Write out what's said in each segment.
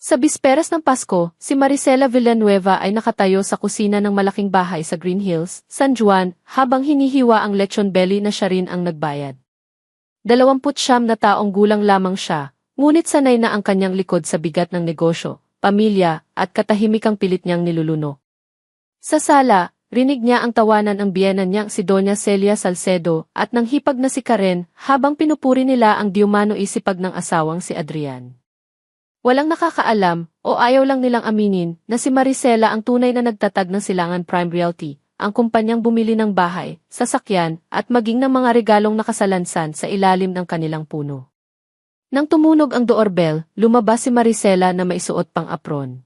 Sa bisperas ng Pasko, si Maricela Villanueva ay nakatayo sa kusina ng malaking bahay sa Green Hills, San Juan, habang hinihiwa ang lechon belly na siya rin ang nagbayad. 29 na taong gulang lamang siya, ngunit sanay na ang kanyang likod sa bigat ng negosyo, pamilya, at katahimikang pilit niyang niluluno. Sa sala, rinig niya ang tawanan ng biyenan niyang si Doña Celia Salcedo at nang hipag na si Karen habang pinupuri nila ang diumano isipag ng asawang si Adrian. Walang nakakaalam o ayaw lang nilang aminin na si Maricela ang tunay na nagtatag ng Silangan Prime Realty, ang kumpanyang bumili ng bahay, sasakyan at maging ng mga regalong nakasalansan sa ilalim ng kanilang puno. Nang tumunog ang doorbell, lumabas si Maricela na may suot pang apron.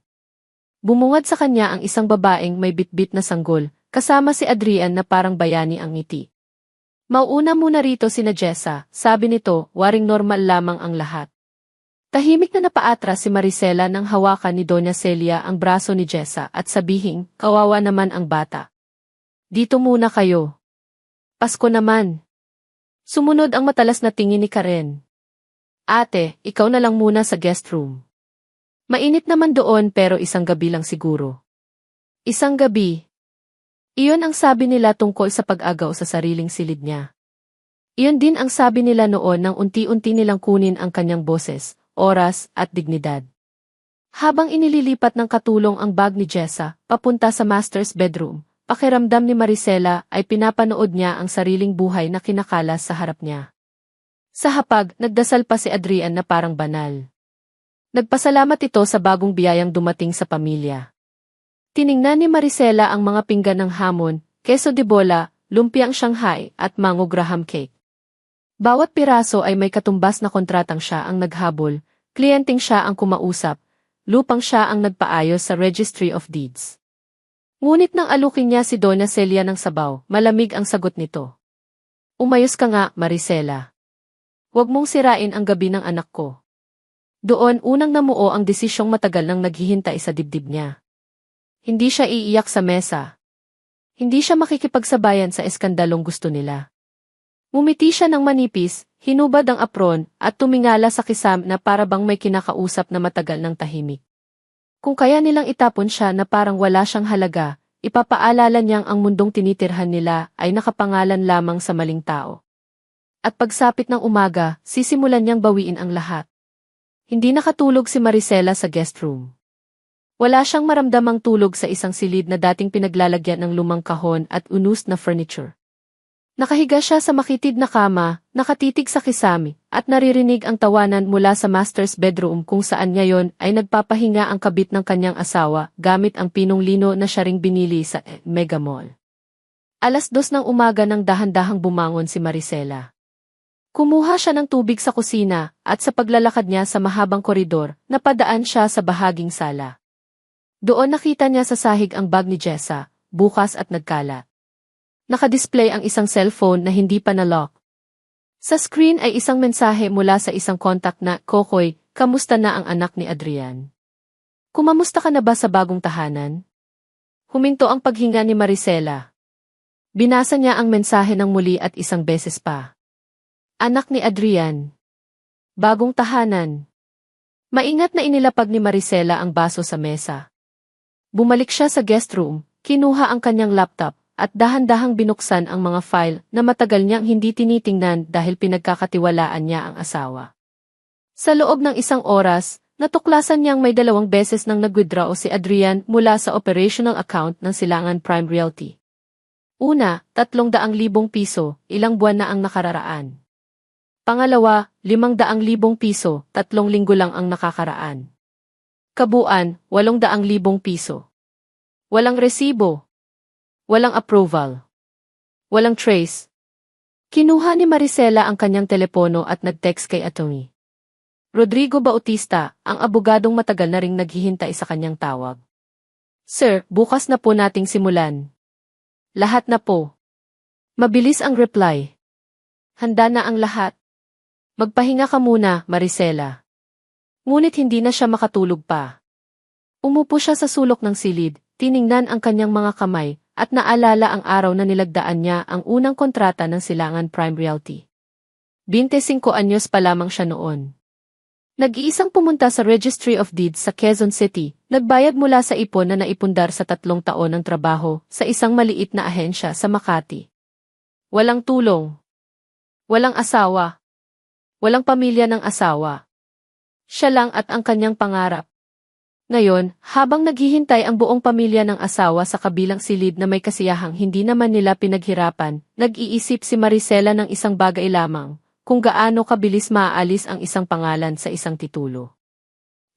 Bumungad sa kanya ang isang babaeng may bitbit na sanggol, kasama si Adrian na parang bayani ang ngiti. "Mauuna muna rito sina Jessa," sabi nito, waring normal lamang ang lahat. Tahimik na napaatras si Maricela nang hawakan ni Doña Celia ang braso ni Jessa at sabihing, "Kawawa naman ang bata. Dito muna kayo. Pasko naman." Sumunod ang matalas na tingin ni Karen. "Ate, ikaw na lang muna sa guest room. Mainit naman doon pero isang gabi lang siguro." Isang gabi. Iyon ang sabi nila tungkol sa pag-agaw sa sariling silid niya. Iyon din ang sabi nila noon nang unti-unti nilang kunin ang kanyang boses, oras, at dignidad. Habang inililipat ng katulong ang bag ni Jessa, papunta sa master's bedroom, pakiramdam ni Maricela ay pinapanood niya ang sariling buhay na kinakalas sa harap niya. Sa hapag, nagdasal pa si Adrian na parang banal. Nagpasalamat ito sa bagong biyayang dumating sa pamilya. Tiningnan ni Maricela ang mga pinggan ng hamon, keso de bola, lumpiang Shanghai, at mango Graham cake. Bawat piraso ay may katumbas na kontratang siya ang naghabol, kliyenteng siya ang kumausap, lupang siya ang nagpaayos sa Registry of Deeds. Ngunit nang alukin niya si Doña Celia ng sabaw, malamig ang sagot nito. "Umayos ka nga, Maricela. Huwag mong sirain ang gabi ng anak ko." Doon unang namuo ang desisyong matagal nang naghihintay sa dibdib niya. Hindi siya iiyak sa mesa. Hindi siya makikipagsabayan sa eskandalong gusto nila. Ngumiti siya ng manipis, hinubad ang apron, at tumingala sa kisam na para bang may kinakausap na matagal ng tahimik. Kung kaya nilang itapon siya na parang wala siyang halaga, ipapaalala niyang ang mundong tinitirhan nila ay nakapangalan lamang sa maling tao. At pagsapit ng umaga, sisimulan niyang bawiin ang lahat. Hindi nakatulog si Maricela sa guest room. Wala siyang maramdamang tulog sa isang silid na dating pinaglalagyan ng lumang kahon at unus na furniture. Nakahiga siya sa makitid na kama, nakatitig sa kisame, at naririnig ang tawanan mula sa master's bedroom kung saan ngayon ay nagpapahinga ang kabit ng kanyang asawa gamit ang pinong lino na siya ring binili sa Mega Mall. 2:00 ng umaga nang dahan-dahang bumangon si Maricela. Kumuha siya ng tubig sa kusina, at sa paglalakad niya sa mahabang koridor, napadaan siya sa bahaging sala. Doon nakita niya sa sahig ang bag ni Jessa, bukas at nagkalat. Nakadisplay ang isang cellphone na hindi pa na-lock. Sa screen ay isang mensahe mula sa isang kontak na, "Kokoy, kamusta na ang anak ni Adrian? Kumamusta ka na ba sa bagong tahanan?" Huminto ang paghinga ni Maricela. Binasa niya ang mensahe ng muli at isang beses pa. "Anak ni Adrian. Bagong tahanan." Maingat na inilapag ni Maricela ang baso sa mesa. Bumalik siya sa guest room, kinuha ang kanyang laptop, at dahan-dahang binuksan ang mga file na matagal niyang hindi tinitingnan dahil pinagkakatiwalaan niya ang asawa. Sa loob ng 1 oras, natuklasan niyang may 2 beses nang nag-withdraw si Adrian mula sa operational account ng Silangan Prime Realty. Una, 300,000 piso, ilang buwan na ang nakararaan. Pangalawa, 500,000 piso, 3 linggo lang ang nakakaraan. Kabuuan, 800,000 piso. Walang resibo. Walang approval. Walang trace. Kinuha ni Maricela ang kanyang telepono at nag-text kay Atty. Rodrigo Bautista, ang abogadong matagal na ring naghihintay sa kanyang tawag. "Sir, bukas na po nating simulan. Lahat na po." Mabilis ang reply. "Handa na ang lahat. Magpahinga ka muna, Maricela." Ngunit hindi na siya makatulog pa. Umupo siya sa sulok ng silid, tiningnan ang kanyang mga kamay, at naalala ang araw na nilagdaan niya ang unang kontrata ng Silangan Prime Realty. 25 anyos pa lamang siya noon. Nag-iisang pumunta sa Registry of Deeds sa Quezon City, nagbayad mula sa ipon na naipundar sa 3 taon ng trabaho sa isang maliit na ahensya sa Makati. Walang tulong. Walang asawa. Walang pamilya ng asawa. Siya lang at ang kanyang pangarap. Ngayon, habang naghihintay ang buong pamilya ng asawa sa kabilang silid na may kasiyahang hindi naman nila pinaghirapan, nag-iisip si Maricela ng isang bagay lamang, kung gaano kabilis maaalis ang isang pangalan sa isang titulo.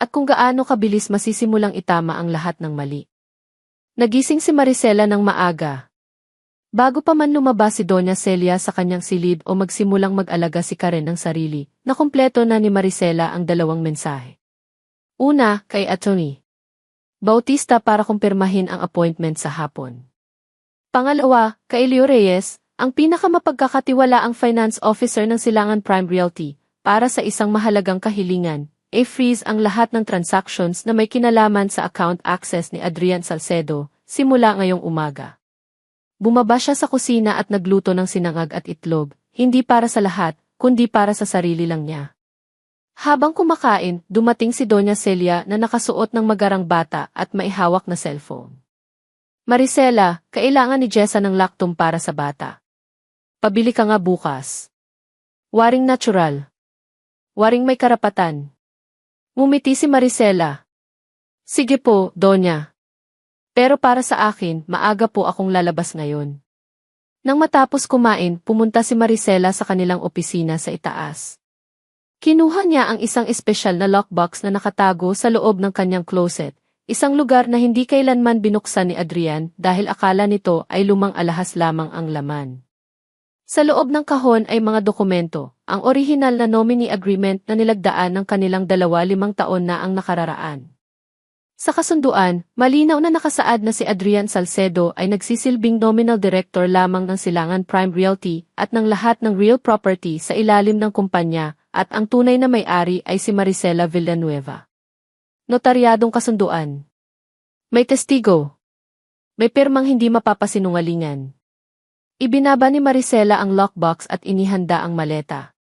At kung gaano kabilis masisimulang itama ang lahat ng mali. Nagising si Maricela ng maaga. Bago pa man lumabas si Doña Celia sa kanyang silid o magsimulang mag-alaga si Karen ng sarili, nakumpleto na ni Maricela ang 2 mensahe. Una, kay Atty. Bautista para kumpirmahin ang appointment sa hapon. Pangalawa, kay Leo Reyes, ang pinakamapagkakatiwalaang finance officer ng Silangan Prime Realty, para sa isang mahalagang kahilingan, freeze ang lahat ng transactions na may kinalaman sa account access ni Adrian Salcedo, simula ngayong umaga. Bumaba siya sa kusina at nagluto ng sinangag at itlog, hindi para sa lahat, kundi para sa sarili lang niya. Habang kumakain, dumating si Doña Celia na nakasuot ng magarang bata at maihawak na cellphone. Maricela, kailangan ni Jessa ng lactum para sa bata. Pabili ka nga bukas. Waring natural. Waring may karapatan. Ngumiti si Maricela. Sige po, Donya. Pero para sa akin, maaga po akong lalabas ngayon. Nang matapos kumain, pumunta si Maricela sa kanilang opisina sa itaas. Kinuha niya ang isang espesyal na lockbox na nakatago sa loob ng kanyang closet, isang lugar na hindi kailanman binuksan ni Adrian dahil akala nito ay lumang alahas lamang ang laman. Sa loob ng kahon ay mga dokumento, ang orihinal na nominee agreement na nilagdaan ng kanilang 5 taon na ang nakararaan. Sa kasunduan, malinaw na nakasaad na si Adrian Salcedo ay nagsisilbing nominal director lamang ng Silangan Prime Realty at ng lahat ng real property sa ilalim ng kumpanya at ang tunay na may-ari ay si Maricela Villanueva. Notaryadong kasunduan. May testigo. May pirmang hindi mapapasinungalingan. Ibinaba ni Maricela ang lockbox at inihanda ang maleta.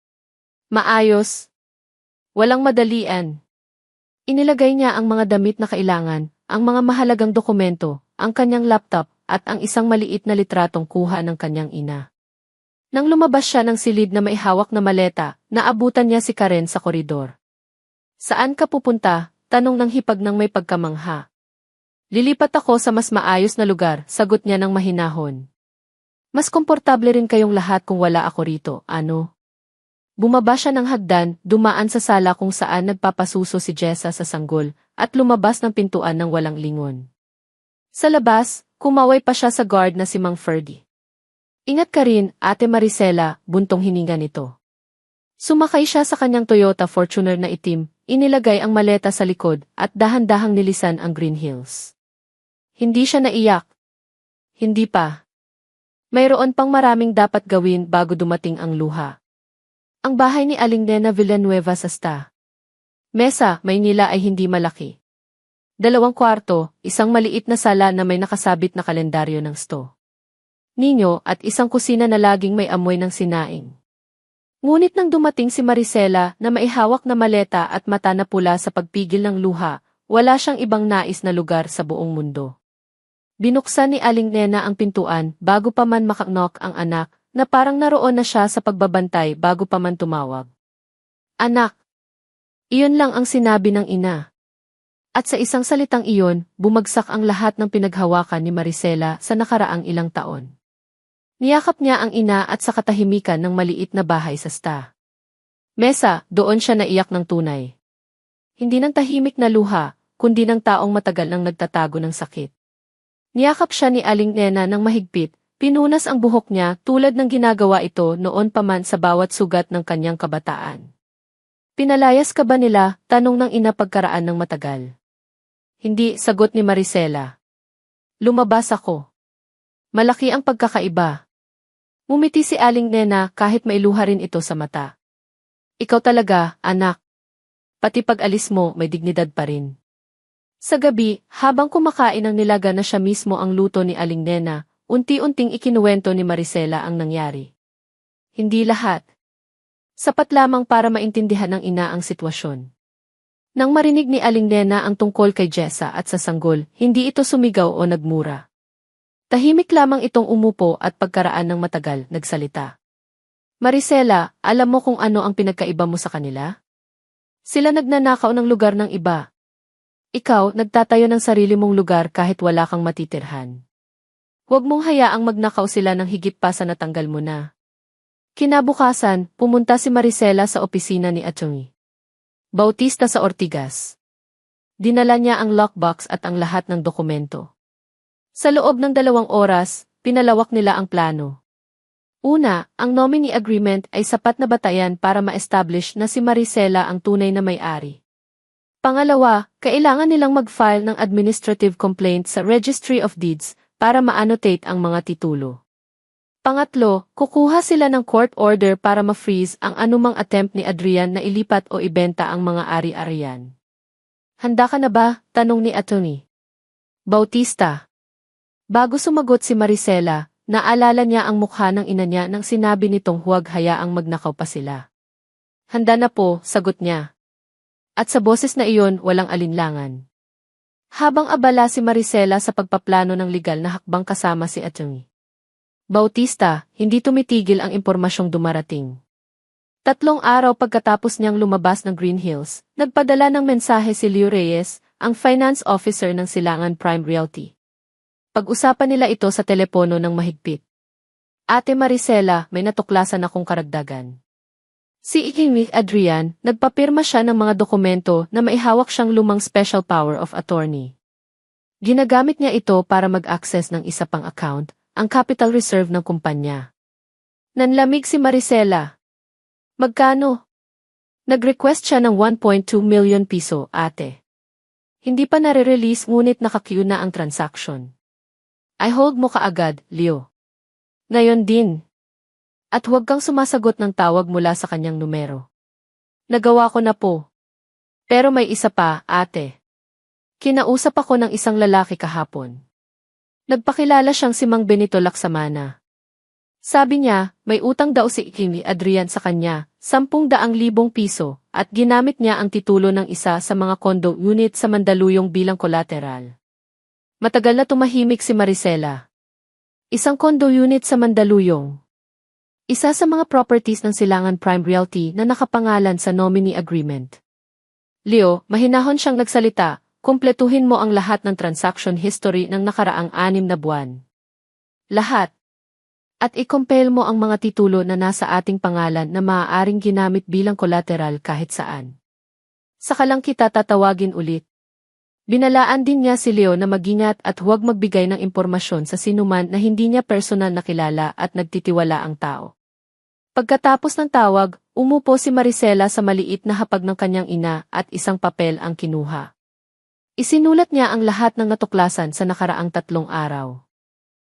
Maayos. Walang madalian. Inilagay niya ang mga damit na kailangan, ang mga mahalagang dokumento, ang kanyang laptop, at ang isang maliit na litratong kuha ng kanyang ina. Nang lumabas siya ng silid na may hawak na maleta, naabutan niya si Karen sa koridor. Saan ka pupunta? Tanong ng hipag ng may pagkamangha. Lilipat ako sa mas maayos na lugar, sagot niya ng mahinahon. Mas komportable rin kayong lahat kung wala ako rito, ano? Bumaba siya ng hagdan, dumaan sa sala kung saan nagpapasuso si Jessa sa sanggol, at lumabas ng pintuan ng walang lingon. Sa labas, kumaway pa siya sa guard na si Mang Ferdy. Ingat ka rin, Ate Maricela, buntong hininga nito. Sumakay siya sa kanyang Toyota Fortuner na itim, inilagay ang maleta sa likod, at dahan-dahang nilisan ang Green Hills. Hindi siya naiyak. Hindi pa. Mayroon pang maraming dapat gawin bago dumating ang luha. Ang bahay ni Aling Nena Villanueva sa Sta. Mesa, Maynila ay hindi malaki. 2 kwarto, isang maliit na sala na may nakasabit na kalendaryo ng sto. Ninyo at isang kusina na laging may amoy ng sinaing. Ngunit nang dumating si Maricela na maihawak na maleta at mata na pula sa pagpigil ng luha, wala siyang ibang nais na lugar sa buong mundo. Binuksan ni Aling Nena ang pintuan bago pa man makaknok ang anak, na parang naroon na siya sa pagbabantay bago pa man tumawag. Anak! Iyon lang ang sinabi ng ina. At sa isang salitang iyon, bumagsak ang lahat ng pinaghawakan ni Maricela sa nakaraang ilang taon. Niyakap niya ang ina at sa katahimikan ng maliit na bahay sa Sta. Mesa, doon siya naiyak ng tunay. Hindi ng tahimik na luha, kundi ng taong matagal nang nagtatago ng sakit. Niyakap siya ni Aling Nena ng mahigpit, pinunas ang buhok niya tulad ng ginagawa ito noon pa man sa bawat sugat ng kanyang kabataan. Pinalayas ka ba nila? Tanong ng ina pagkaraan ng matagal. Hindi, sagot ni Maricela. Lumabas ako. Malaki ang pagkakaiba. Ngumiti si Aling Nena kahit mailuha rin ito sa mata. Ikaw talaga, anak. Pati pag-alis mo, may dignidad pa rin. Sa gabi, habang kumakain ng nilaga na siya mismo ang luto ni Aling Nena, unti-unting ikinuwento ni Maricela ang nangyari. Hindi lahat. Sapat lamang para maintindihan ng ina ang sitwasyon. Nang marinig ni Aling Nena ang tungkol kay Jessa at sa sanggol, hindi ito sumigaw o nagmura. Tahimik lamang itong umupo at pagkaraan ng matagal, nagsalita. Maricela, alam mo kung ano ang pinagkaiba mo sa kanila? Sila nagnanakaw ng lugar ng iba. Ikaw, nagtatayo ng sarili mong lugar kahit wala kang matitirhan. Huwag mong hayaang magnakaw sila ng higit pa sa natanggal mo na. Kinabukasan, pumunta si Maricela sa opisina ni Atty. Bautista sa Ortigas. Dinala niya ang lockbox at ang lahat ng dokumento. Sa loob ng 2 oras, pinalawak nila ang plano. Una, ang nominee agreement ay sapat na batayan para ma-establish na si Maricela ang tunay na may-ari. Pangalawa, kailangan nilang mag-file ng administrative complaint sa Registry of Deeds para ma-annotate ang mga titulo. Pangatlo, kukuha sila ng court order para ma-freeze ang anumang attempt ni Adrian na ilipat o ibenta ang mga ari-arian. Handa ka na ba? Tanong ni Atty. Bautista. Bago sumagot si Maricela, naalala niya ang mukha ng ina niya nang sinabi nitong huwag hayaang magnakaw pa sila. Handa na po, sagot niya. At sa boses na iyon, walang alinlangan. Habang abala si Maricela sa pagpaplano ng legal na hakbang kasama si Atty. Bautista, hindi tumitigil ang impormasyong dumarating. 3 araw pagkatapos niyang lumabas ng Green Hills, nagpadala ng mensahe si Leo Reyes, ang finance officer ng Silangan Prime Realty. Pag-usapan nila ito sa telepono ng mahigpit. Ate Maricela, may natuklasan akong karagdagan. Si Iking Adrian, nagpapirma siya ng mga dokumento na maihawak siyang lumang special power of attorney. Ginagamit niya ito para mag-access ng isa pang account, ang capital reserve ng kumpanya. Nanlamig si Maricela. Magkano? Nag-request siya ng 1.2 million piso, ate. Hindi pa nare-release ngunit naka-queue na ang transaction. I hold mo kaagad, Leo. Ngayon din. At huwag kang sumasagot ng tawag mula sa kanyang numero. Nagawa ko na po. Pero may isa pa, ate. Kinausap ako ng isang lalaki kahapon. Nagpakilala siyang si Mang Benito Laksamana. Sabi niya, may utang daw si Iking Adrian sa kanya, 10,000 piso, at ginamit niya ang titulo ng isa sa mga condo unit sa Mandaluyong bilang collateral. Matagal na tumahimik si Maricela. Isang condo unit sa Mandaluyong. Isa sa mga properties ng Silangan Prime Realty na nakapangalan sa nominee agreement. Leo, mahinahon siyang nagsalita, kumpletuhin mo ang lahat ng transaction history ng nakaraang 6 na buwan. Lahat. At i-compile mo ang mga titulo na nasa ating pangalan na maaaring ginamit bilang collateral kahit saan. Saka lang kita tatawagin ulit. Binalaan din niya si Leo na mag-ingat at huwag magbigay ng impormasyon sa sinuman na hindi niya personal na kilala at nagtitiwala ang tao. Pagkatapos ng tawag, umupo si Maricela sa maliit na hapag ng kanyang ina at isang papel ang kinuha. Isinulat niya ang lahat ng natuklasan sa nakaraang 3 araw.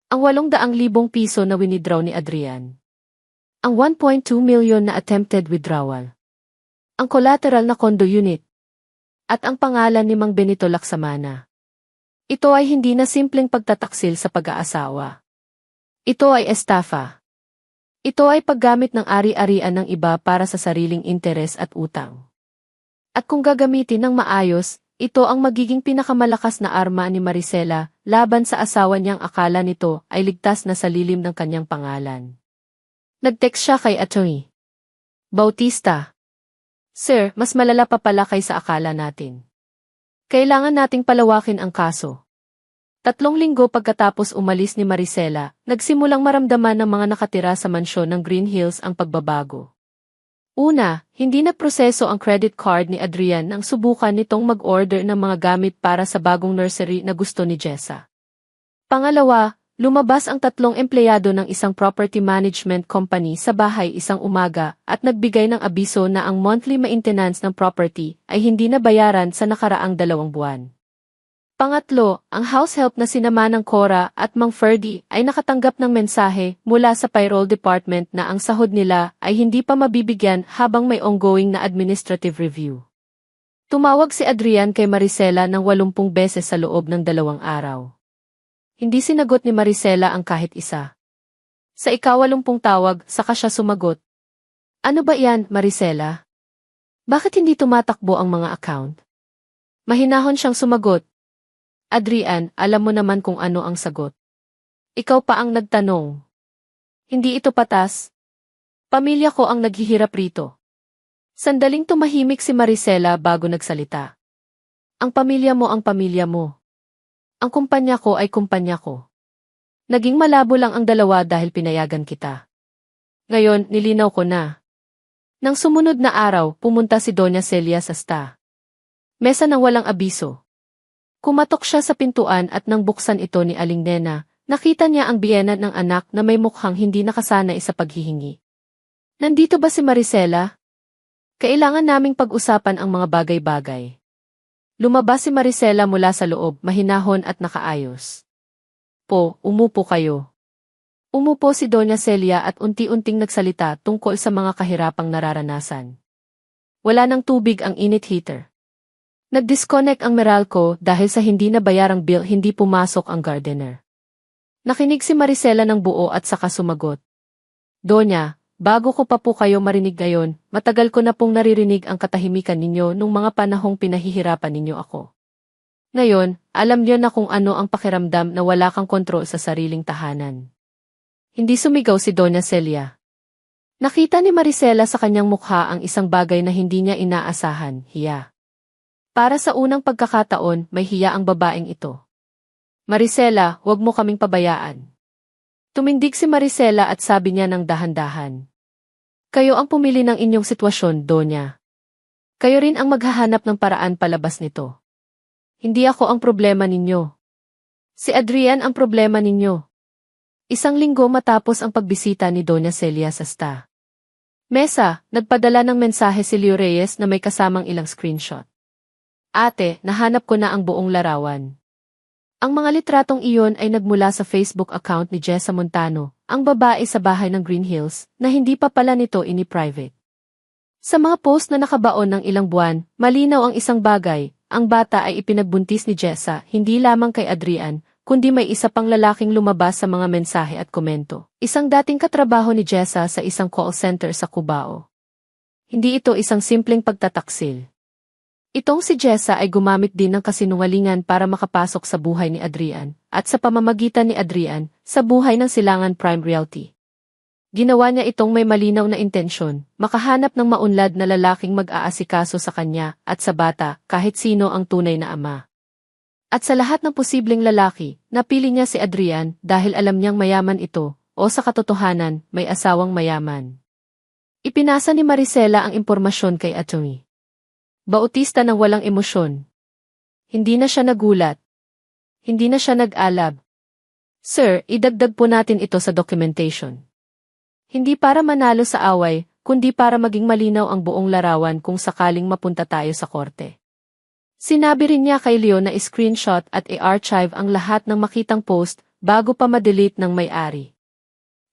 Ang 800,000 piso na winidraw ni Adrian. Ang 1.2 million na attempted withdrawal. Ang collateral na condo unit. At ang pangalan ni Mang Benito Laksamana. Ito ay hindi na simpleng pagtataksil sa pag-aasawa. Ito ay estafa. Ito ay paggamit ng ari-arian ng iba para sa sariling interes at utang. At kung gagamitin ng maayos, ito ang magiging pinakamalakas na arma ni Maricela laban sa asawa niyang akala nito ay ligtas na sa lilim ng kanyang pangalan. Nag-text siya kay Atty. Bautista. Sir, mas malala pa pala kaysa akala natin. Kailangan nating palawakin ang kaso. 3 linggo pagkatapos umalis ni Maricela, nagsimulang maramdaman ng mga nakatira sa mansyon ng Green Hills ang pagbabago. Una, hindi na proseso ang credit card ni Adrian nang subukan nitong mag-order ng mga gamit para sa bagong nursery na gusto ni Jessa. Pangalawa, lumabas ang 3 empleyado ng isang property management company sa bahay isang umaga at nagbigay ng abiso na ang monthly maintenance ng property ay hindi na bayaran sa nakaraang 2 buwan. Pangatlo, ang house help na sinama ng Cora at Mang Ferdy ay nakatanggap ng mensahe mula sa payroll department na ang sahod nila ay hindi pa mabibigyan habang may ongoing na administrative review. Tumawag si Adrian kay Maricela ng 80 beses sa loob ng 2 araw. Hindi sinagot ni Maricela ang kahit isa. Sa ika-80 tawag, saka siya sumagot. Ano ba yan, Maricela? Bakit hindi tumatakbo ang mga account? Mahinahon siyang sumagot. Adrian, alam mo naman kung ano ang sagot. Ikaw pa ang nagtanong. Hindi ito patas. Pamilya ko ang naghihirap rito. Sandaling tumahimik si Maricela bago nagsalita. Ang pamilya mo ang pamilya mo. Ang kumpanya ko ay kumpanya ko. Naging malabo lang ang dalawa dahil pinayagan kita. Ngayon, nilinaw ko na. Nang sumunod na araw, pumunta si Doña Celia sa sta. Mesa ng walang abiso. Kumatok siya sa pintuan at nang buksan ito ni Aling Nena, nakita niya ang biyena ng anak na may mukhang hindi nakasanay sa paghihingi. Nandito ba si Maricela? Kailangan naming pag-usapan ang mga bagay-bagay. Lumabas si Maricela mula sa loob, mahinahon at nakaayos. Po, umupo kayo. Umupo si Doña Celia at unti-unting nagsalita tungkol sa mga kahirapang nararanasan. Wala ng tubig ang init heater. Nag-disconnect ang Meralco dahil sa hindi na bayarang bill hindi pumasok ang gardener. Nakinig si Maricela ng buo at saka sumagot. Donya, bago ko pa po kayo marinig ngayon, matagal ko na pong naririnig ang katahimikan ninyo nung mga panahong pinahihirapan ninyo ako. Ngayon, alam niyo na kung ano ang pakiramdam na wala kang kontrol sa sariling tahanan. Hindi sumigaw si Doña Celia. Nakita ni Maricela sa kanyang mukha ang isang bagay na hindi niya inaasahan, hiya. Para sa unang pagkakataon, may hiya ang babaeng ito. Maricela, huwag mo kaming pabayaan. Tumindig si Maricela at sabi niya ng dahan-dahan. Kayo ang pumili ng inyong sitwasyon, Donya. Kayo rin ang maghahanap ng paraan palabas nito. Hindi ako ang problema ninyo. Si Adrian ang problema ninyo. Isang linggo matapos ang pagbisita ni Doña Celia sa sta. Mesa, nagpadala ng mensahe si Leo Reyes na may kasamang ilang screenshot. Ate, nahanap ko na ang buong larawan. Ang mga litratong iyon ay nagmula sa Facebook account ni Jessa Montano, ang babae sa bahay ng Green Hills, na hindi pa pala nito ini-private. Sa mga post na nakabaon ng ilang buwan, malinaw ang isang bagay, ang bata ay ipinagbuntis ni Jessa, hindi lamang kay Adrian, kundi may isa pang lalaking lumabas sa mga mensahe at komento. Isang dating katrabaho ni Jessa sa isang call center sa Cubao. Hindi ito isang simpleng pagtataksil. Itong si Jessa ay gumamit din ng kasinungalingan para makapasok sa buhay ni Adrian, at sa pamamagitan ni Adrian, sa buhay ng Silangan Prime Realty. Ginawa niya itong may malinaw na intensyon, makahanap ng maunlad na lalaking mag-aasikaso sa kanya at sa bata kahit sino ang tunay na ama. At sa lahat ng posibleng lalaki, napili niya si Adrian dahil alam niyang mayaman ito, o sa katotohanan, may asawang mayaman. Ipinasa ni Maricela ang impormasyon kay Atty. Bautista ng walang emosyon. Hindi na siya nagulat. Hindi na siya nag-alab. Sir, idagdag po natin ito sa documentation. Hindi para manalo sa away, kundi para maging malinaw ang buong larawan kung sakaling mapunta tayo sa korte. Sinabi rin niya kay Leo na i-screenshot at i-archive ang lahat ng makitang post bago pa ma-delete ng may-ari.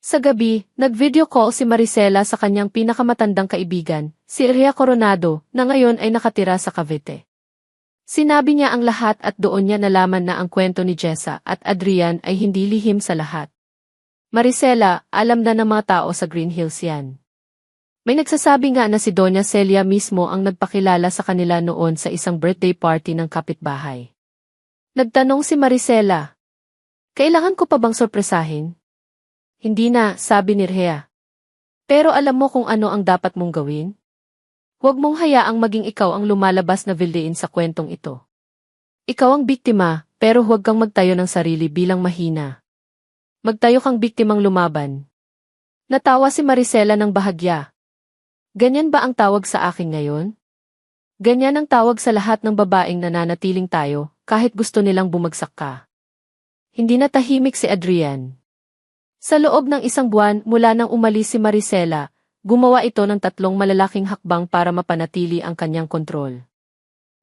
Sa gabi, nag-video call si Maricela sa kanyang pinakamatandang kaibigan, si Ria Coronado, na ngayon ay nakatira sa Cavite. Sinabi niya ang lahat at doon niya nalaman na ang kwento ni Jessa at Adrian ay hindi lihim sa lahat. Maricela, alam na ng mga tao sa Green Hills yan. May nagsasabi nga na si Doña Celia mismo ang nagpakilala sa kanila noon sa isang birthday party ng kapitbahay. Nagtanong si Maricela, kailangan ko pa bang sorpresahin? Hindi na, sabi ni Rhea. Pero alam mo kung ano ang dapat mong gawin? Huwag mong hayaang maging ikaw ang lumalabas na villain sa kwentong ito. Ikaw ang biktima, pero huwag kang magtayo ng sarili bilang mahina. Magtayo kang biktimang lumaban. Natawa si Maricela ng bahagya. Ganyan ba ang tawag sa akin ngayon? Ganyan ang tawag sa lahat ng babaeng nananatiling tayo, kahit gusto nilang bumagsak ka. Hindi na tahimik si Adrian. Sa loob ng isang buwan mula nang umalis si Maricela, gumawa ito ng 3 malalaking hakbang para mapanatili ang kanyang kontrol.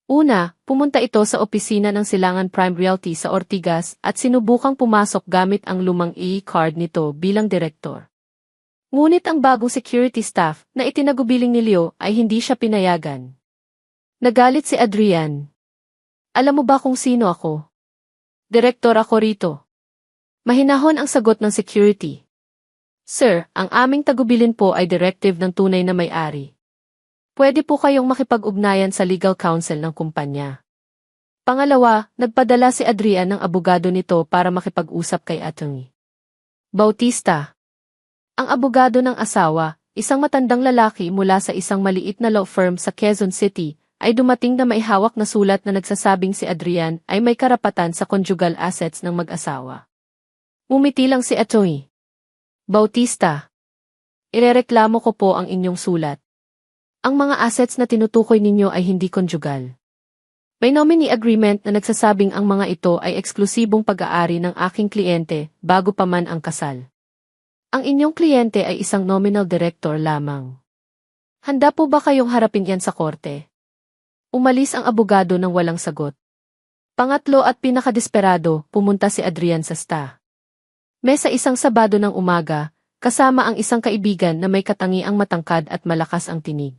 Una, pumunta ito sa opisina ng Silangan Prime Realty sa Ortigas at sinubukang pumasok gamit ang lumang e-card nito bilang direktor. Ngunit ang bagong security staff na itinagubiling ni Leo ay hindi siya pinayagan. Nagalit si Adrian. Alam mo ba kung sino ako? Direktor ako rito. Mahinahon ang sagot ng security. Sir, ang aming tagubilin po ay directive ng tunay na may-ari. Pwede po kayong makipag-ugnayan sa legal counsel ng kumpanya. Pangalawa, nagpadala si Adrian ng abogado nito para makipag-usap kay Atty. Bautista. Ang abogado ng asawa, isang matandang lalaki mula sa isang maliit na law firm sa Quezon City, ay dumating na may hawak na sulat na nagsasabing si Adrian ay may karapatan sa conjugal assets ng mag-asawa. Umiti lang si Atty. Bautista. Irereklamo ko po ang inyong sulat. Ang mga assets na tinutukoy ninyo ay hindi conjugal. May nominee agreement na nagsasabing ang mga ito ay eksklusibong pag-aari ng aking kliyente bago pa man ang kasal. Ang inyong kliyente ay isang nominal director lamang. Handa po ba kayong harapin yan sa korte? Umalis ang abogado ng walang sagot. Pangatlo at pinakadesperado, pumunta si Adrian sa sta. Sa isang Sabado ng umaga, kasama ang isang kaibigan na may katangiang matangkad at malakas ang tinig.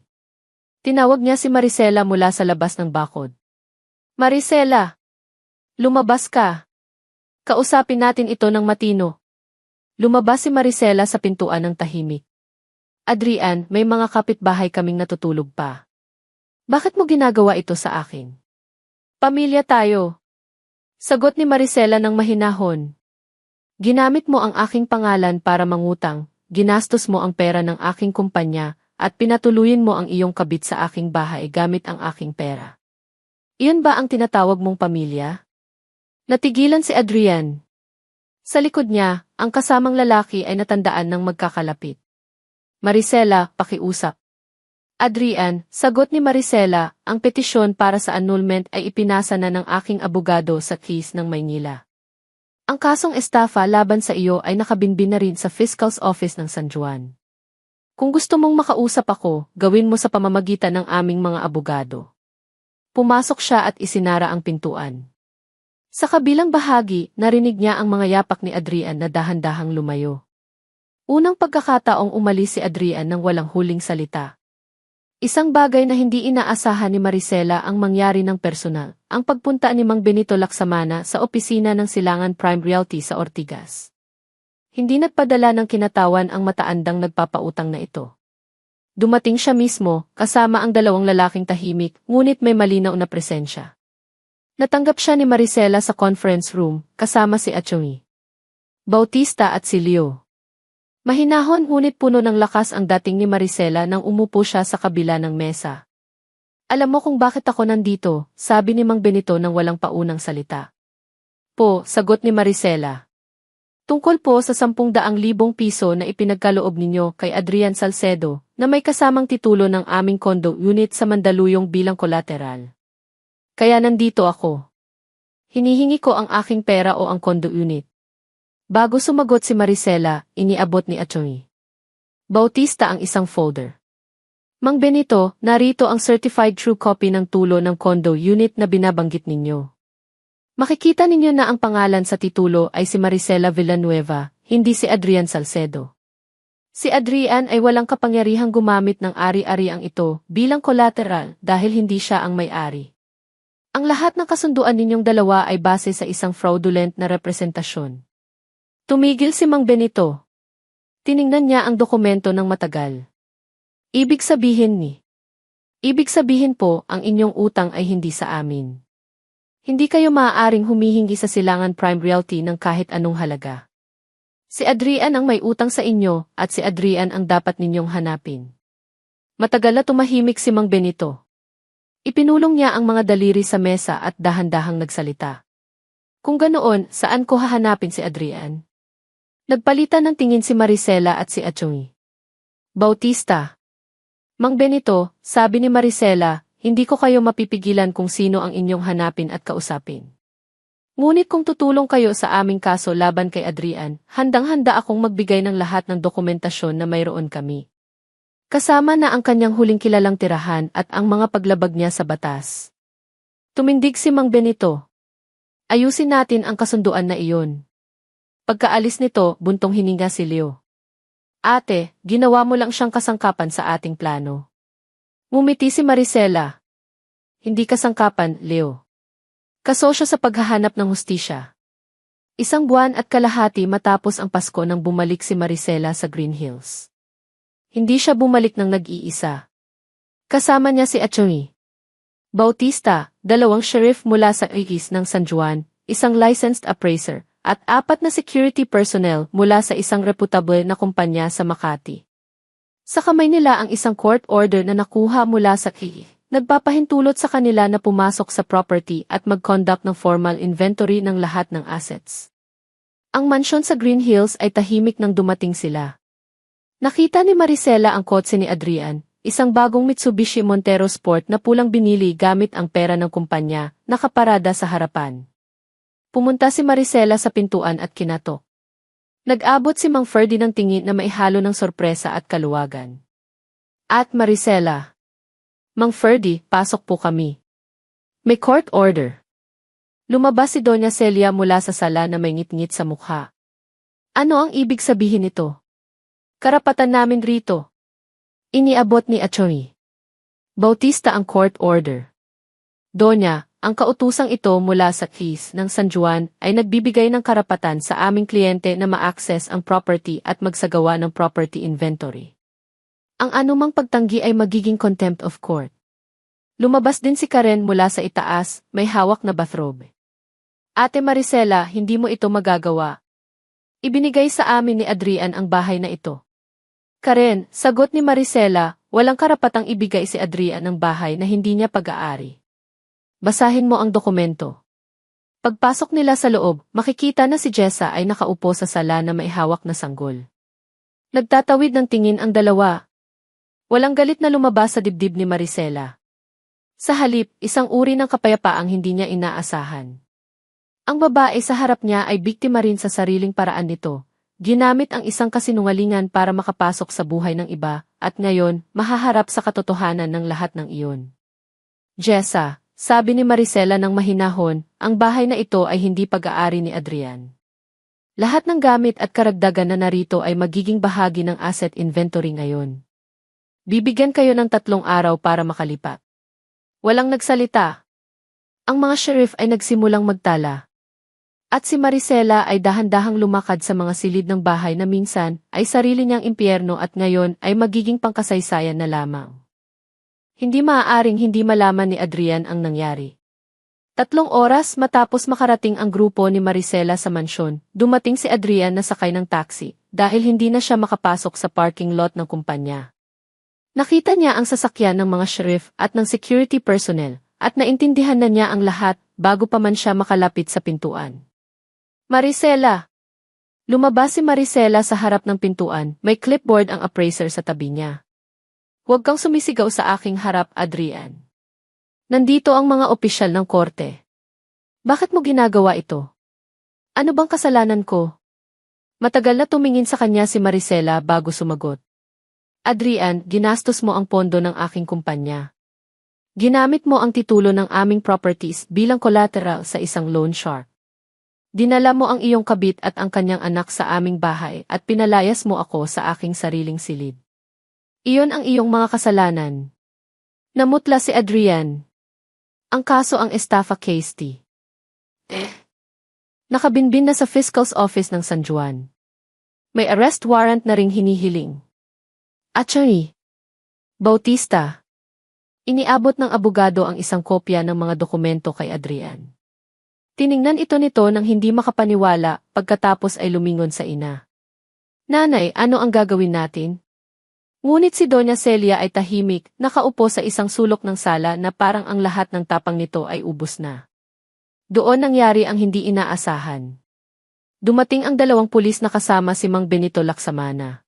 Tinawag niya si Maricela mula sa labas ng bakod. Maricela! Lumabas ka! Kausapin natin ito ng matino. Lumabas si Maricela sa pintuan ng tahimik. Adrian, may mga kapitbahay kaming natutulog pa. Bakit mo ginagawa ito sa akin? Pamilya tayo. Sagot ni Maricela ng mahinahon. Ginamit mo ang aking pangalan para mangutang, ginastos mo ang pera ng aking kumpanya, at pinatuluyin mo ang iyong kabit sa aking bahay gamit ang aking pera. Iyon ba ang tinatawag mong pamilya? Natigilan si Adrian. Sa likod niya, ang kasamang lalaki ay natandaan ng magkakalapit. Maricela, pakiusap. Adrian, sagot ni Maricela, ang petisyon para sa annulment ay ipinasa na ng aking abogado sa KIS ng Maynila. Ang kasong estafa laban sa iyo ay nakabinbin na rin sa Fiscal's Office ng San Juan. Kung gusto mong makausap ako, gawin mo sa pamamagitan ng aming mga abogado. Pumasok siya at isinara ang pintuan. Sa kabilang bahagi, narinig niya ang mga yapak ni Adrian na dahan-dahang lumayo. Unang pagkakataong umalis si Adrian nang walang huling salita. Isang bagay na hindi inaasahan ni Maricela ang mangyari ng personal, ang pagpunta ni Mang Benito Laksamana sa opisina ng Silangan Prime Realty sa Ortigas. Hindi nagpadala ng kinatawan ang mataandang nagpapautang na ito. Dumating siya mismo, kasama ang dalawang lalaking tahimik, ngunit may malinaw na presensya. Natanggap siya ni Maricela sa conference room, kasama si Atty. Bautista at si Leo. Mahinahon ngunit puno ng lakas ang dating ni Maricela nang umupo siya sa kabila ng mesa. Alam mo kung bakit ako nandito, sabi ni Mang Benito nang walang paunang salita. Po, sagot ni Maricela. Tungkol po sa 10,000 piso na ipinagkaloob ninyo kay Adrian Salcedo na may kasamang titulo ng aming condo unit sa Mandaluyong bilang collateral. Kaya nandito ako. Hinihingi ko ang aking pera o ang condo unit. Bago sumagot si Maricela, iniabot ni Atty. Bautista ang isang folder. Mang Benito, narito ang certified true copy ng tulo ng condo unit na binabanggit ninyo. Makikita ninyo na ang pangalan sa titulo ay si Maricela Villanueva, hindi si Adrian Salcedo. Si Adrian ay walang kapangyarihang gumamit ng ari-ariang ito bilang collateral dahil hindi siya ang may-ari. Ang lahat ng kasunduan ninyong dalawa ay base sa isang fraudulent na representasyon. Tumigil si Mang Benito. Tiningnan niya ang dokumento ng matagal. Ibig sabihin po, ang inyong utang ay hindi sa amin. Hindi kayo maaaring humihingi sa Silangan Prime Realty ng kahit anong halaga. Si Adrian ang may utang sa inyo, at si Adrian ang dapat ninyong hanapin. Matagal na tumahimik si Mang Benito. Ipinulong niya ang mga daliri sa mesa at dahan-dahang nagsalita. Kung ganoon, saan ko hahanapin si Adrian? Nagpalitan ng tingin si Maricela at si Atty. Bautista. Mang Benito, sabi ni Maricela, hindi ko kayo mapipigilan kung sino ang inyong hanapin at kausapin. Ngunit kung tutulong kayo sa aming kaso laban kay Adrian, handang-handa akong magbigay ng lahat ng dokumentasyon na mayroon kami. Kasama na ang kanyang huling kilalang tirahan at ang mga paglabag niya sa batas. Tumindig si Mang Benito. Ayusin natin ang kasunduan na iyon. Pagkaalis nito, buntong hininga si Leo. Ate, ginawa mo lang siyang kasangkapan sa ating plano. Ngumiti si Maricela. Hindi kasangkapan, Leo. Kasosyo sa paghahanap ng hustisya. 1 buwan at kalahati matapos ang Pasko nang bumalik si Maricela sa Green Hills. Hindi siya bumalik ng nag-iisa. Kasama niya si Atty. Bautista, 2 sheriff mula sa IGIS ng San Juan, isang licensed appraiser, at 4 na security personnel mula sa isang reputable na kumpanya sa Makati. Sa kamay nila ang isang court order na nakuha mula sa IGIS. Nagpapahintulot sa kanila na pumasok sa property at mag-conduct ng formal inventory ng lahat ng assets. Ang mansyon sa Green Hills ay tahimik nang dumating sila. Nakita ni Maricela ang kotse ni Adrian, isang bagong Mitsubishi Montero Sport na pulang binili gamit ang pera ng kumpanya, nakaparada sa harapan. Pumunta si Maricela sa pintuan at kinatok. Nag-abot si Mang Ferdy ng tingin na maihalo ng sorpresa at kaluwagan. At Maricela, Mang Ferdy, pasok po kami. May court order. Lumabas si Doña Celia mula sa sala na may ngit-ngit sa mukha. Ano ang ibig sabihin nito? Karapatan namin rito. Iniabot ni Atty. Bautista ang court order. Doña, ang kautusang ito mula sa KIS ng San Juan ay nagbibigay ng karapatan sa aming kliyente na ma-access ang property at magsagawa ng property inventory. Ang anumang pagtanggi ay magiging contempt of court. Lumabas din si Karen mula sa itaas, may hawak na bathrobe. Ate Maricela, hindi mo ito magagawa. Ibinigay sa amin ni Adrian ang bahay na ito. Karen, sagot ni Maricela, walang karapatang ibigay si Adrian ng bahay na hindi niya pag-aari. Basahin mo ang dokumento. Pagpasok nila sa loob, makikita na si Jessa ay nakaupo sa sala na may hawak na sanggol. Nagtatawid ng tingin ang dalawa. Walang galit na lumabas sa dibdib ni Maricela. Sa halip, isang uri ng kapayapaang hindi niya inaasahan. Ang babae sa harap niya ay biktima rin sa sariling paraan nito. Ginamit ang isang kasinungalingan para makapasok sa buhay ng iba, at ngayon, mahaharap sa katotohanan ng lahat ng iyon. Jessa, sabi ni Maricela ng mahinahon, ang bahay na ito ay hindi pag-aari ni Adrian. Lahat ng gamit at karagdagan na narito ay magiging bahagi ng asset inventory ngayon. Bibigyan kayo ng 3 araw para makalipat. Walang nagsalita. Ang mga sheriff ay nagsimulang magtala. At si Maricela ay dahan-dahang lumakad sa mga silid ng bahay na minsan ay sarili niyang impyerno at ngayon ay magiging pangkasaysayan na lamang. Hindi maaaring hindi malaman ni Adrian ang nangyari. 3 oras matapos makarating ang grupo ni Maricela sa mansyon, dumating si Adrian na sakay ng taxi dahil hindi na siya makapasok sa parking lot ng kumpanya. Nakita niya ang sasakyan ng mga sheriff at ng security personnel, at naintindihan na niya ang lahat bago pa man siya makalapit sa pintuan. Maricela! Lumabas si Maricela sa harap ng pintuan, may clipboard ang appraiser sa tabi niya. Huwag kang sumisigaw sa aking harap, Adrian. Nandito ang mga opisyal ng korte. Bakit mo ginagawa ito? Ano bang kasalanan ko? Matagal na tumingin sa kanya si Maricela bago sumagot. Adrian, ginastos mo ang pondo ng aking kumpanya. Ginamit mo ang titulo ng aming properties bilang collateral sa isang loan shark. Dinala mo ang iyong kabit at ang kanyang anak sa aming bahay at pinalayas mo ako sa aking sariling silid. Iyon ang iyong mga kasalanan. Namutla si Adrian. Ang kaso ang estafa case T. Nakabinbin na sa Fiscal's Office ng San Juan. May arrest warrant na ring hinihiling. Atty. Bautista. Iniabot ng abogado ang isang kopya ng mga dokumento kay Adrian. Tiningnan ito nito nang hindi makapaniwala pagkatapos ay lumingon sa ina. Nanay, ano ang gagawin natin? Ngunit si Doña Celia ay tahimik, nakaupo sa isang sulok ng sala na parang ang lahat ng tapang nito ay ubos na. Doon nangyari ang hindi inaasahan. Dumating ang 2 pulis na kasama si Mang Benito Laksamana.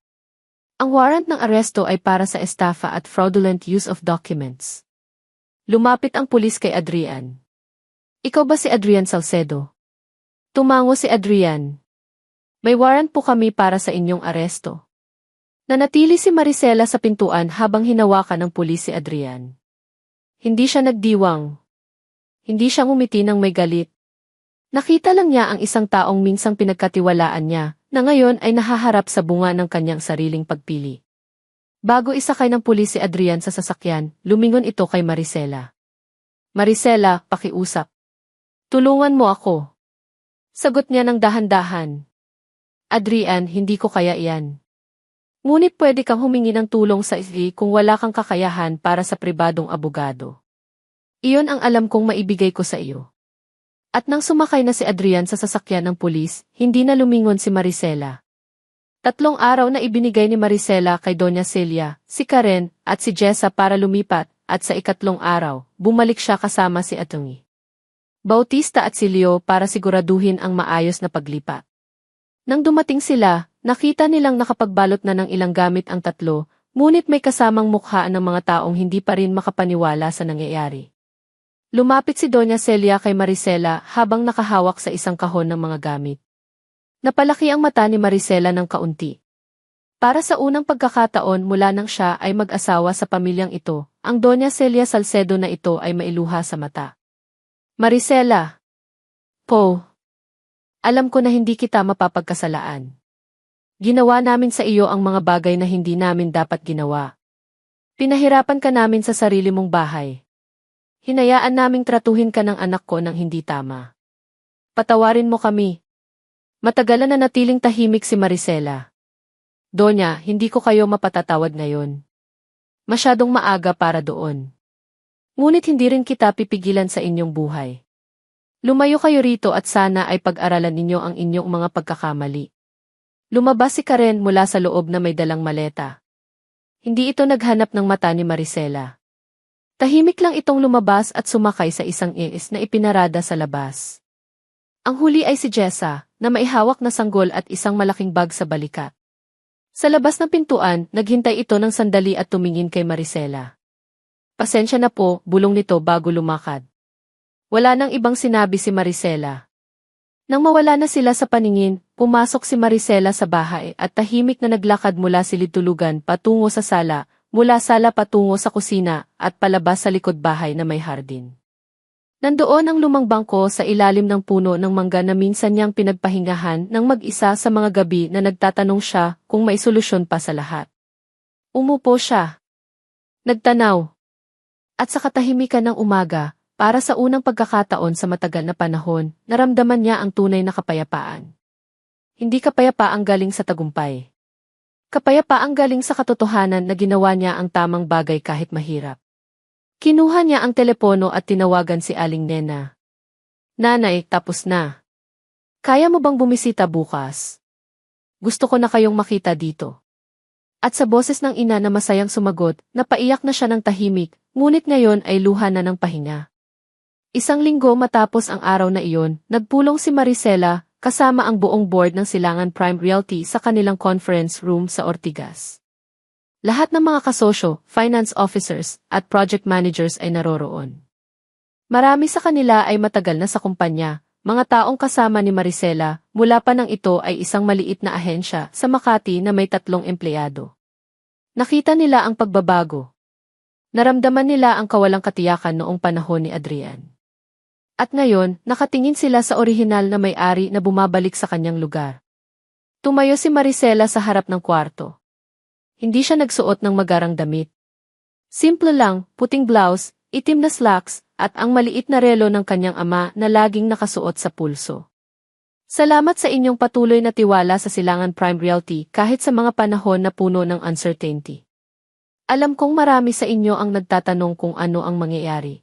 Ang warrant ng aresto ay para sa estafa at fraudulent use of documents. Lumapit ang pulis kay Adrian. Ikaw ba si Adrian Salcedo? Tumango si Adrian. May warrant po kami para sa inyong aresto. Nanatili si Maricela sa pintuan habang hinawakan ng pulis si Adrian. Hindi siya nagdiwang. Hindi siya ngumiti ng may galit. Nakita lang niya ang isang taong minsang pinagkatiwalaan niya, na ngayon ay nahaharap sa bunga ng kanyang sariling pagpili. Bago isakay ng pulis si Adrian sa sasakyan, lumingon ito kay Maricela. Maricela, pakiusap. Tulungan mo ako. Sagot niya ng dahan-dahan. Adrian, hindi ko kaya iyan. Ngunit pwede kang humingi ng tulong sa kung wala kang kakayahan para sa pribadong abogado. Iyon ang alam kong maibigay ko sa iyo. At nang sumakay na si Adrian sa sasakyan ng pulis, hindi na lumingon si Maricela. 3 araw na ibinigay ni Maricela kay Doña Celia, si Karen, at si Jessa para lumipat, at sa 4 araw, bumalik siya kasama si Atty. Bautista at si Leo para siguraduhin ang maayos na paglipat. Nang dumating sila, nakita nilang nakapagbalot na ng ilang gamit ang 3, ngunit may kasamang mukha ng mga taong hindi pa rin makapaniwala sa nangyayari. Lumapit si Doña Celia kay Maricela habang nakahawak sa isang kahon ng mga gamit. Napalaki ang mata ni Maricela ng kaunti. Para sa unang pagkakataon mula nang siya ay mag-asawa sa pamilyang ito, ang Doña Celia Salcedo na ito ay mailuha sa mata. Maricela. Po. Alam ko na hindi kita mapapagkasalaan. Ginawa namin sa iyo ang mga bagay na hindi namin dapat ginawa. Pinahirapan ka namin sa sarili mong bahay. Hinayaan naming tratuhin ka ng anak ko ng hindi tama. Patawarin mo kami. Matagalan na natiling tahimik si Maricela. Donya, hindi ko kayo mapatatawad ngayon. Masyadong maaga para doon. Ngunit hindi rin kita pipigilan sa inyong buhay. Lumayo kayo rito at sana ay pag-aralan ninyo ang inyong mga pagkakamali. Lumabas si Karen mula sa loob na may dalang maleta. Hindi ito naghanap ng mata ni Maricela. Tahimik lang itong lumabas at sumakay sa isang na ipinarada sa labas. Ang huli ay si Jessa, na maihawak na sanggol at isang malaking bag sa balikat. Sa labas ng pintuan, naghintay ito ng sandali at tumingin kay Maricela. Pasensya na po, bulong nito bago lumakad. Wala nang ibang sinabi si Maricela. Nang mawala na sila sa paningin, pumasok si Maricela sa bahay at tahimik na naglakad mula silid-tulugan patungo sa sala, mula sala patungo sa kusina, at palabas sa likod bahay na may hardin. Nandoon ang lumang bangko sa ilalim ng puno ng mangga na minsan niyang pinagpahingahan ng mag-isa sa mga gabi na nagtatanong siya kung may solusyon pa sa lahat. Umupo siya. Nagtanaw. At sa katahimikan ng umaga, para sa unang pagkakataon sa matagal na panahon, naramdaman niya ang tunay na kapayapaan. Hindi kapayapaang galing sa tagumpay. Kapayapaang galing sa katotohanan na ginawa niya ang tamang bagay kahit mahirap. Kinuha niya ang telepono at tinawagan si Aling Nena. Nanay, tapos na. Kaya mo bang bumisita bukas? Gusto ko na kayong makita dito. At sa boses ng ina na masayang sumagot, napaiyak na siya ng tahimik, ngunit ngayon ay luha na ng pahinga. 1 linggo matapos ang araw na iyon, nagpulong si Maricela, kasama ang buong board ng Silangan Prime Realty sa kanilang conference room sa Ortigas. Lahat ng mga kasosyo, finance officers, at project managers ay naroroon. Marami sa kanila ay matagal na sa kumpanya, mga taong kasama ni Maricela, mula pa nang ito ay isang maliit na ahensya sa Makati na may 3 empleyado. Nakita nila ang pagbabago. Naramdaman nila ang kawalang katiyakan noong panahon ni Adrian. At ngayon, nakatingin sila sa orihinal na may-ari na bumabalik sa kanyang lugar. Tumayo si Maricela sa harap ng kwarto. Hindi siya nagsuot ng magarang damit. Simple lang, puting blouse, itim na slacks, at ang maliit na relo ng kanyang ama na laging nakasuot sa pulso. Salamat sa inyong patuloy na tiwala sa Silangan Prime Realty kahit sa mga panahon na puno ng uncertainty. Alam kong marami sa inyo ang nagtatanong kung ano ang mangyayari.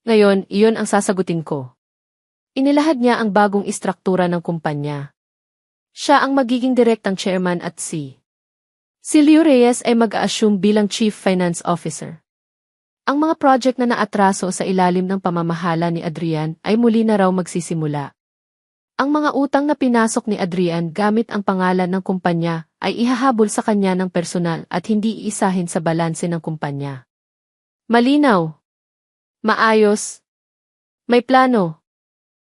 Ngayon, iyon ang sasagutin ko. Inilahad niya ang bagong istruktura ng kumpanya. Siya ang magiging direktang chairman at si Leo Reyes ay mag-a-assume bilang Chief Finance Officer. Ang mga project na naatraso sa ilalim ng pamamahala ni Adrian ay muli na raw magsisimula. Ang mga utang na pinasok ni Adrian gamit ang pangalan ng kumpanya ay ihahabol sa kanya ng personal at hindi iisahin sa balanse ng kumpanya. Malinaw. Maayos. May plano.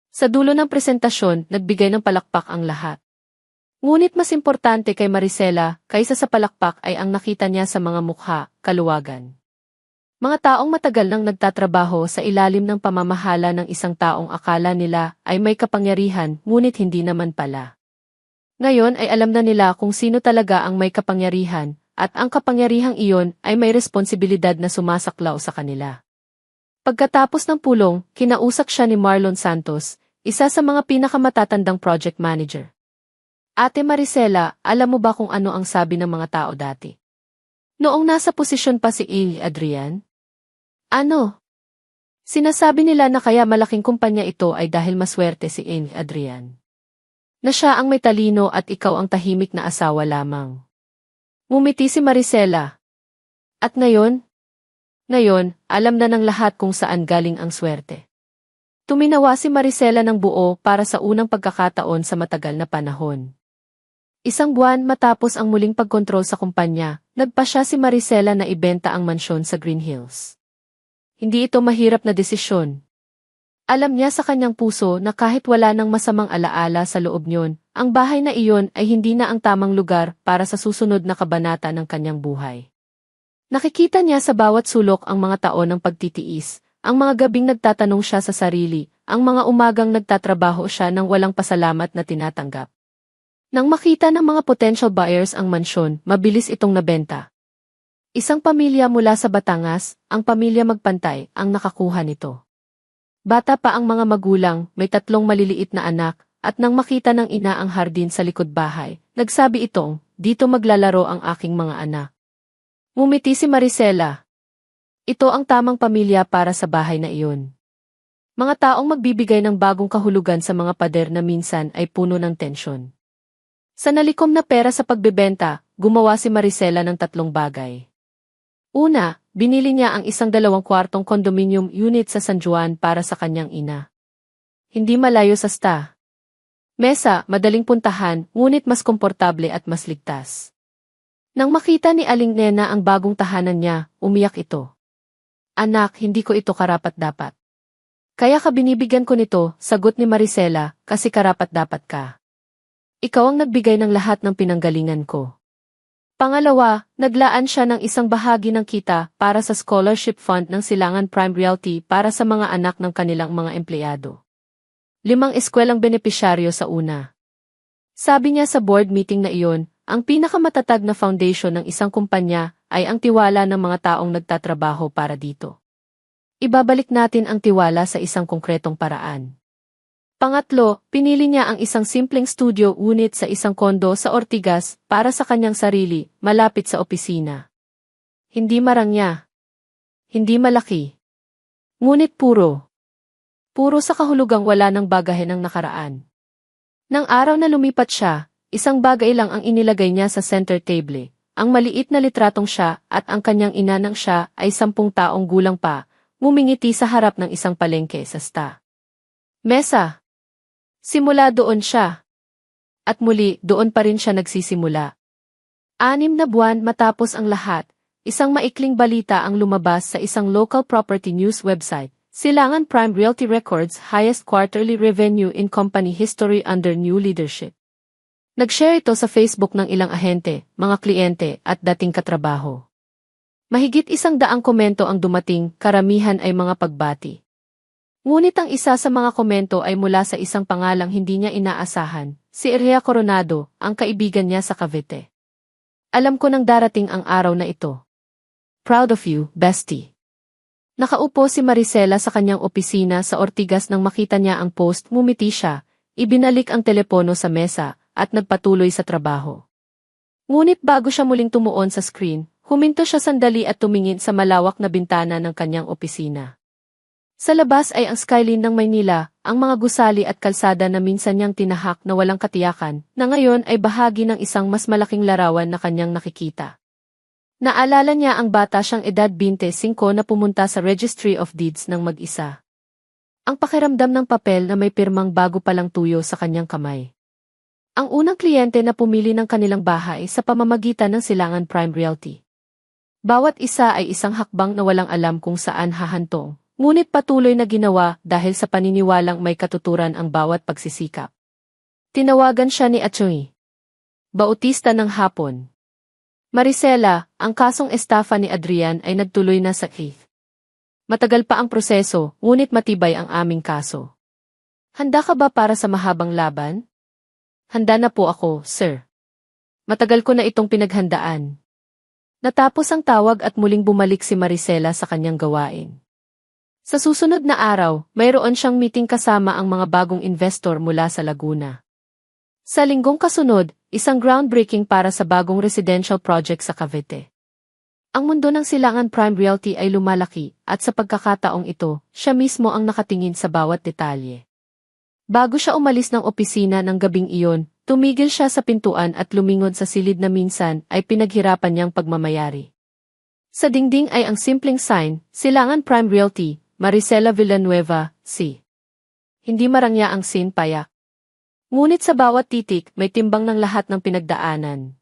Sa dulo ng presentasyon, nagbigay ng palakpak ang lahat. Ngunit mas importante kay Maricela, kaysa sa palakpak ay ang nakita niya sa mga mukha, kaluwagan. Mga taong matagal nang nagtatrabaho sa ilalim ng pamamahala ng isang taong akala nila ay may kapangyarihan, ngunit hindi naman pala. Ngayon ay alam na nila kung sino talaga ang may kapangyarihan, at ang kapangyarihang iyon ay may responsibilidad na sumasaklaw sa kanila. Pagkatapos ng pulong, kinausap siya ni Marlon Santos, isa sa mga pinakamatatandang project manager. Ate Maricela, alam mo ba kung ano ang sabi ng mga tao dati? Noong nasa posisyon pa si Adrian? Ano? Sinasabi nila na kaya malaking kumpanya ito ay dahil maswerte si Adrian. Na siya ang may talino at ikaw ang tahimik na asawa lamang. Ngumiti si Maricela. At ngayon, alam na ng lahat kung saan galing ang swerte. Tuminawa si Maricela ng buo para sa unang pagkakataon sa matagal na panahon. Isang buwan matapos ang muling pagkontrol sa kumpanya, nagpasya si Maricela na ibenta ang mansyon sa Green Hills. Hindi ito mahirap na desisyon. Alam niya sa kanyang puso na kahit wala ng masamang alaala sa loob niyon, ang bahay na iyon ay hindi na ang tamang lugar para sa susunod na kabanata ng kanyang buhay. Nakikita niya sa bawat sulok ang mga taon ng pagtitiis, ang mga gabing nagtatanong siya sa sarili, ang mga umagang nagtatrabaho siya ng walang pasalamat na tinatanggap. Nang makita ng mga potential buyers ang mansyon, mabilis itong nabenta. Isang pamilya mula sa Batangas, ang pamilya Magpantay, ang nakakuha nito. Bata pa ang mga magulang, may 3 maliliit na anak, at nang makita ng ina ang hardin sa likod bahay, nagsabi itong, dito maglalaro ang aking mga anak. Ngumiti si Maricela. Ito ang tamang pamilya para sa bahay na iyon. Mga taong magbibigay ng bagong kahulugan sa mga pader na minsan ay puno ng tensyon. Sa nalikom na pera sa pagbebenta, gumawa si Maricela ng 3 bagay. Una, binili niya ang isang 2 kwartong condominium unit sa San Juan para sa kanyang ina. Hindi malayo sa Mesa, madaling puntahan, ngunit mas komportable at mas ligtas. Nang makita ni Aling Nena ang bagong tahanan niya, umiyak ito. Anak, hindi ko ito karapat-dapat. Kaya ka binibigyan ko nito, sagot ni Maricela, kasi karapat-dapat ka. Ikaw ang nagbigay ng lahat ng pinanggalingan ko. Pangalawa, naglaan siya ng isang bahagi ng kita para sa scholarship fund ng Silangan Prime Realty para sa mga anak ng kanilang mga empleyado. 5 eskwelang benepisyaryo sa una. Sabi niya sa board meeting na iyon, ang pinakamatatag na foundation ng isang kumpanya ay ang tiwala ng mga taong nagtatrabaho para dito. Ibabalik natin ang tiwala sa isang konkretong paraan. Pangatlo, pinili niya ang isang simpleng studio unit sa isang kondo sa Ortigas para sa kanyang sarili, malapit sa opisina. Hindi marangya. Hindi malaki. Ngunit puro sa kahulugang wala ng bagahe ng nakaraan. Nang araw na lumipat siya, isang bagay lang ang inilagay niya sa center table, ang maliit na litratong siya at ang kanyang ina nang siya ay 10 taong gulang pa, ngumingiti sa harap ng isang palengke sa Mesa. Simula doon siya. At muli, doon pa rin siya nagsisimula. 6 na buwan matapos ang lahat, isang maikling balita ang lumabas sa isang local property news website. Silangan Prime Realty records highest quarterly revenue in company history under new leadership. Nag-share ito sa Facebook ng ilang ahente, mga kliyente, at dating katrabaho. Mahigit 100 komento ang dumating, karamihan ay mga pagbati. Ngunit ang isa sa mga komento ay mula sa isang pangalang hindi niya inaasahan, si Erea Coronado, ang kaibigan niya sa Cavite. Alam ko nang darating ang araw na ito. Proud of you, bestie. Nakaupo si Maricela sa kanyang opisina sa Ortigas nang makita niya ang post, ngumiti siya, ibinalik ang telepono sa mesa, at nagpatuloy sa trabaho. Ngunit bago siya muling tumuon sa screen, huminto siya sandali at tumingin sa malawak na bintana ng kanyang opisina. Sa labas ay ang skyline ng Maynila, ang mga gusali at kalsada na minsan niyang tinahak na walang katiyakan, na ngayon ay bahagi ng isang mas malaking larawan na kanyang nakikita. Naalala niya ang bata siyang edad 25 na pumunta sa Registry of Deeds ng mag-isa. Ang pakiramdam ng papel na may pirmang bago palang tuyo sa kanyang kamay. Ang unang kliyente na pumili ng kanilang bahay sa pamamagitan ng Silangan Prime Realty. Bawat isa ay isang hakbang na walang alam kung saan hahantong, ngunit patuloy na ginawa dahil sa paniniwalang may katuturan ang bawat pagsisikap. Tinawagan siya ni Atty. Bautista ng hapon. Maricela, ang kasong estafa ni Adrian ay nagtuloy na sa Keith. Matagal pa ang proseso, ngunit matibay ang aming kaso. Handa ka ba para sa mahabang laban? Handa na po ako, sir. Matagal ko na itong pinaghandaan. Natapos ang tawag at muling bumalik si Maricela sa kanyang gawain. Sa susunod na araw, mayroon siyang meeting kasama ang mga bagong investor mula sa Laguna. Sa linggong kasunod, isang groundbreaking para sa bagong residential project sa Cavite. Ang mundo ng Silangan Prime Realty ay lumalaki, at sa pagkakataong ito, siya mismo ang nakatingin sa bawat detalye. Bago siya umalis ng opisina ng gabing iyon, tumigil siya sa pintuan at lumingon sa silid na minsan ay pinaghirapan niyang pagmamayari. Sa dingding ay ang simpleng sign, Silangan Prime Realty, Maricela Villanueva, C. Hindi marangya ang sin payak. Ngunit sa bawat titik may timbang ng lahat ng pinagdaanan.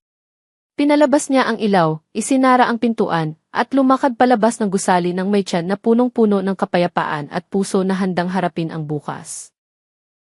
Pinalabas niya ang ilaw, isinara ang pintuan, at lumakad palabas ng gusali ng may tiyan na punong-puno ng kapayapaan at puso na handang harapin ang bukas.